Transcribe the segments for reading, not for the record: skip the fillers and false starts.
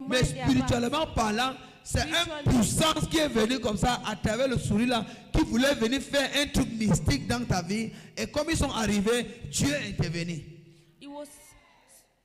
Mais spirituellement parlant, c'est une puissance qui est venue comme ça à travers le sourire là, qui voulait venir faire un truc mystique dans ta vie. Et comme ils sont arrivés, Dieu est intervenu. It was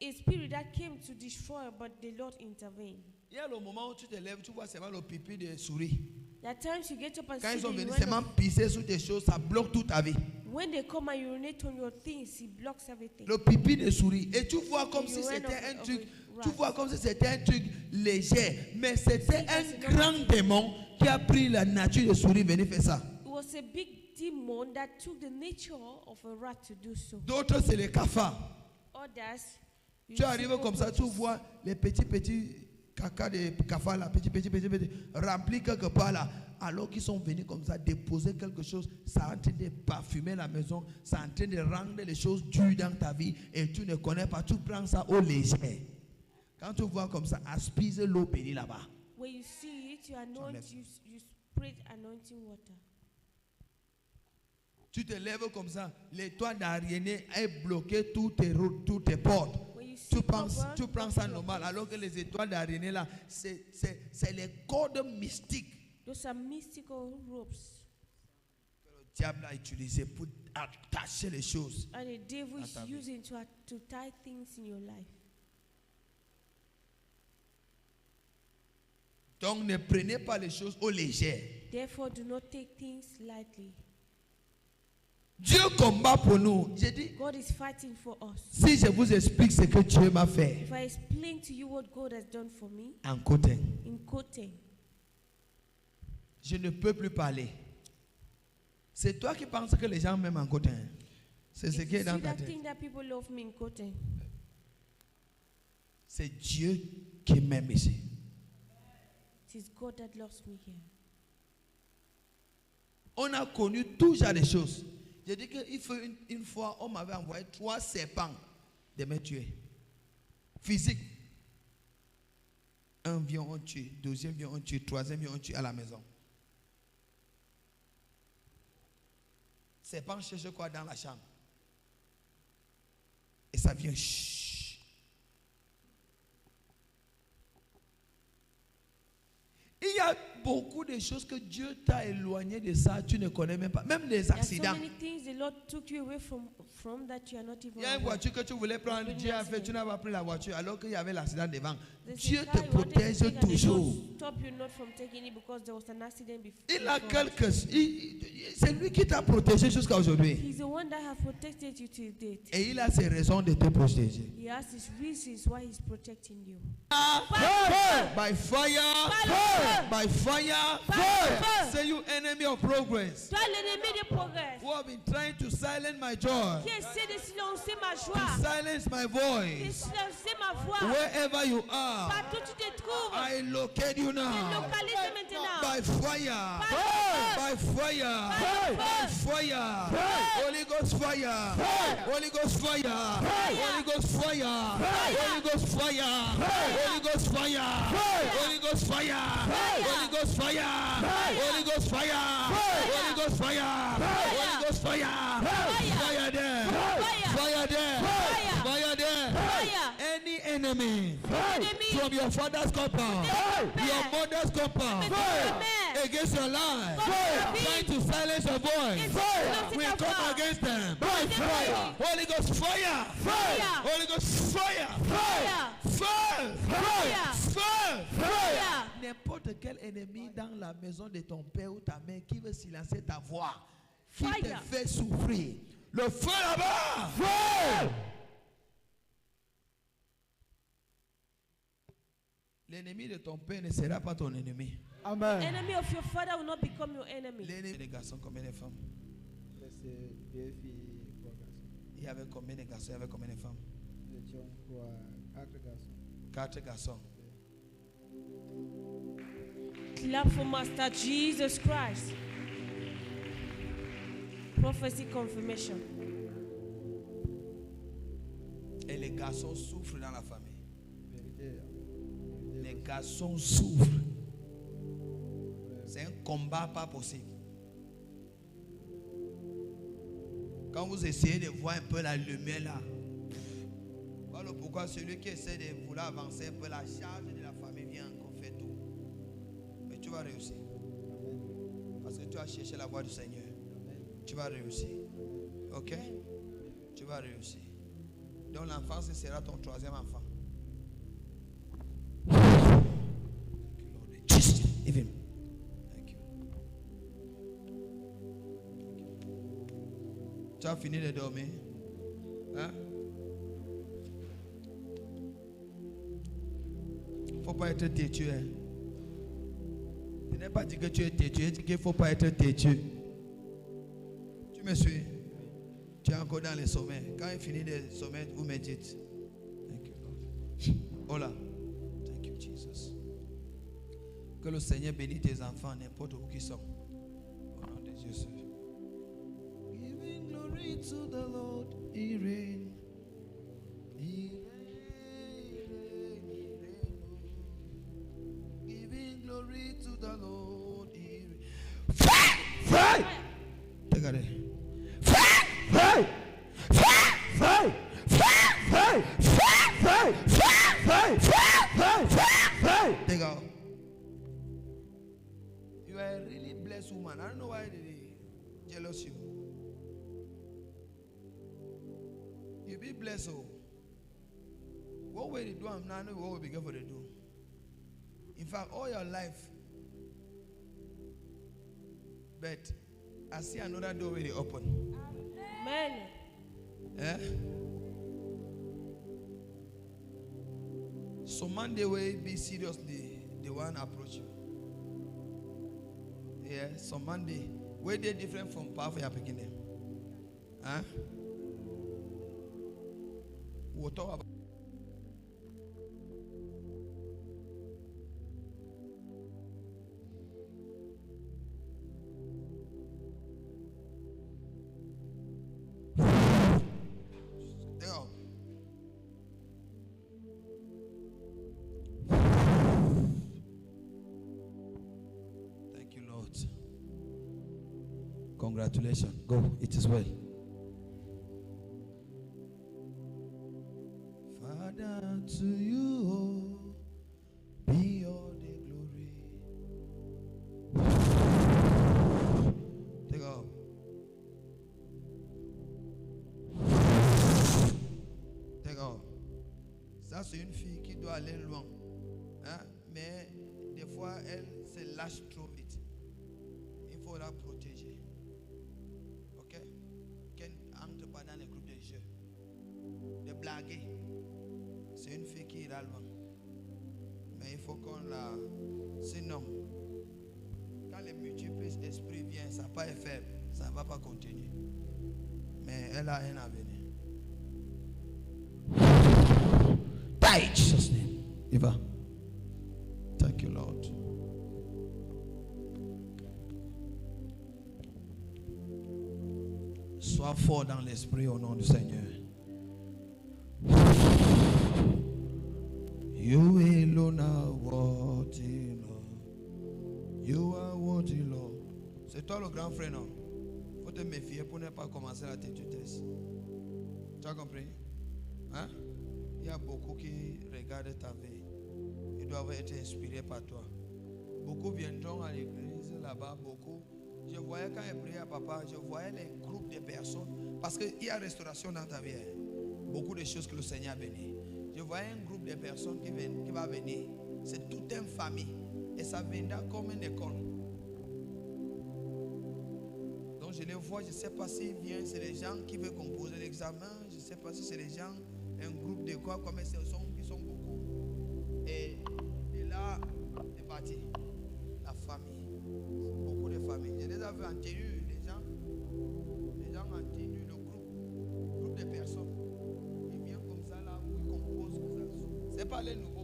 a spirit that came to destroy, but the Lord intervened. Il y a le moment où tu te lèves, tu vois seulement le pipi de souris. There are times you get up and Quand see ils sont the venus urine seulement pisser sur des choses, ça bloque toute ta vie. when they come and urinate on your things, it blocks everything. Le pipi de souris. Et tu vois comme The si urine c'était of un truc, rat. tu vois comme si c'était un truc léger. Mais c'était that's un a grand démon qui a pris la nature de souris, venir faire ça. It was a big demon that took the nature of a rat to do so. D'autres, c'est les cafards. Others, you Tu see arrives comme ça, tu cockroaches. vois les petits caca de cafards là, petits, remplis quelque part là. Alors qu'ils sont venus comme ça déposer quelque chose, ça est en train de parfumer la maison, ça est en train de rendre les choses dures dans ta vie et tu ne connais pas, tu prends ça au léger. Quand tu vois comme ça, aspise l'eau bénie là-bas. When you see it, you anoint, lèves. you spread anointing water. Tu te lèves comme ça, les toits d'Ariéné est bloqué toutes tes portes. When you see Tu prends cobra, ça normal, alors que les étoiles d'Ariéné là, c'est les codes mystiques those are mystical ropes. que le diable a utilisé pour attacher les choses. And the devil is ta vie. using to tie things in your life. Donc ne prenez pas les choses au léger. Therefore, do not take things lightly. Dieu combat pour nous. J'ai dit, God is fighting for us. si je vous explique ce que Dieu m'a fait, If I explain to you what God has done for me en côté, in Kote, je ne peux plus parler. C'est toi qui penses que les gens m'aiment en côté. C'est ce if qui est you dans see ta that tête. thing that people love me in Kote, C'est Dieu qui m'aime ici. it is God that loves me here. On a connu tout genre de choses. J'ai dit qu'il faut une fois, on m'avait envoyé 3 serpents de me tuer. Physique. Un vient, on tue. Deuxième vient, on tue. Troisième vient, on tue à la maison. Serpent cherche quoi dans la chambre? Et ça vient. Chut. Il y a beaucoup de choses que Dieu t'a éloigné de ça, tu ne connais même pas. Même les There are so accidents. many things the Lord took you away from that you are not even Il y a une aware. voiture que tu voulais prendre, Even Dieu a accident. fait, tu n'as pas pris la voiture alors qu'il y avait l'accident devant. There's a Dieu car te you wanted to protège take and the Lord toujours. stop you not from taking it because there was an accident before. Il a c'est lui qui t'a protégé jusqu'à aujourd'hui. He's the one that has protected you till date. Et il a ses raisons de te protéger. He has his reasons why he's protecting you. By fire, Fire. by fire, Fire. say you enemy of progress. Toi l'ennemi de progrès, Who have been trying to silence my joy, qui essaie de silencer ma to joie, silence my de voice. silencer ma voix. Wherever you are, Partout où tu te trouves, I locate you te now. localise maintenant. By fire, by fire, by fire, Holy Ghost fire, Holy Ghost fire, Holy Ghost fire, Holy Ghost fire, Holy Ghost fire, Holy Ghost fire, Holy Ghost fire, Holy Ghost fire, Holy Ghost fire, Holy Ghost fire, fire there, fire there, fire there. Fire. Any enemy Enemy. from your father's compound, your mother's compound, Amen. against your life, Fire. trying to silence your voice, Fire. we come against them. Fire. Holy Ghost fire, Fire. Holy Ghost fire, Fire. fire, Fire. fire. Fire. N'importe quel ennemi dans la maison de ton père ou ta mère qui veut silencer ta voix, qui te Fire. fait souffrir, le feu là-bas. L'ennemi de ton père ne sera pas ton ennemi. Amen. Enemy of your father will not become your enemy. L'ennemi des garçons, combien de femmes? C'est 2 filles, 3 garçons. Il y avait combien de garçons? Il y avait combien de femmes? Nous étions pour 4 garçons. 4 garçons. Clap for Master Jesus Christ. Prophecy confirmation. Et les garçons souffrent dans la famille. Vérité. Les garçons souffrent. C'est un combat pas possible. Quand vous essayez de voir un peu la lumière là, voilà pourquoi celui qui essaie de vouloir avancer un peu la charge de la famille vas réussir. Amen. Parce que tu as cherché la voie du Seigneur. Amen. Tu vas réussir. Ok? Tu vas réussir. Donc l'enfant, ce sera ton troisième enfant. Jesus, even. Thank you. Tu as fini de dormir? Hein? Faut pas être têtu. Hein? Je n'ai pas dit que tu es têtu, j'ai dit qu'il ne faut pas être têtu. Tu me suis? Tu es encore dans les sommets. Quand il finit les sommets, vous me dites. Thank you, Lord. Hola. Thank you, Jesus. Que le Seigneur bénisse tes enfants, n'importe où qu'ils sont. Au nom de Jésus. Giving glory to the Lord. He reign. He reign. He reign. Giving glory to the Lord. He reign. Fire! Take it. Fire! Fire! Fire! Fire! Fire! Take out. You are a really blessed woman. I don't know why they jealous you. You be blessed. Oh. What will they do? I'm not know what will be good for they do. In fact, all your life. But I see another door where they open. Amen. Eh? So Monday will be seriously the one approach you. Yeah, so Monday. Where they different from power for your beginning? Huh? We'll talk about. Thank you, Lord. Congratulations. Go. It is well. Father, to you be all the glory. Take off. Take off. Ça, c'est une fille qui doit aller loin. Hein? Mais des fois, elle se lâche trop vite. Il faut la protéger. Ok? Qu'elle n'entre pas dans les groupes de jeux. De blaguer. C'est une fille qui ira loin. Mais il faut qu'on la... Sinon, quand les multiples esprits viennent, ça n'a pas être faible. Ça ne va pas continuer. Mais elle a un avenir. Die in Jesus' name. Eva. Thank you, Lord. Sois fort dans l'esprit au nom du Seigneur. You alone are worthy, Lord. You are worthy, Lord. C'est toi le grand frère, non? Faut te méfier pour ne pas commencer la tétutesse. Tu as compris? Hein? Il y a beaucoup qui regardent ta vie. Ils doivent être inspirés par toi. Beaucoup viendront à l'église là-bas, beaucoup. Je voyais quand il priait à papa, je voyais les groupes de personnes. Parce qu'il y a restauration dans ta vie. Beaucoup de choses que le Seigneur a béni. Je voyais un groupe de personnes qui va venir. C'est toute une famille. Et ça viendra comme une école. Donc je les vois, je ne sais pas s'ils viennent, c'est les gens qui veulent composer l'examen. Je ne sais pas si c'est les gens, un groupe de quoi, comme ils sont beaucoup. Et là, c'est parti. La famille. Beaucoup de familles. Je les avais en tenue, les gens en tenue, le groupe de personnes. Ils viennent comme ça là, où ils composent comme ça. C'est pas les nouveaux.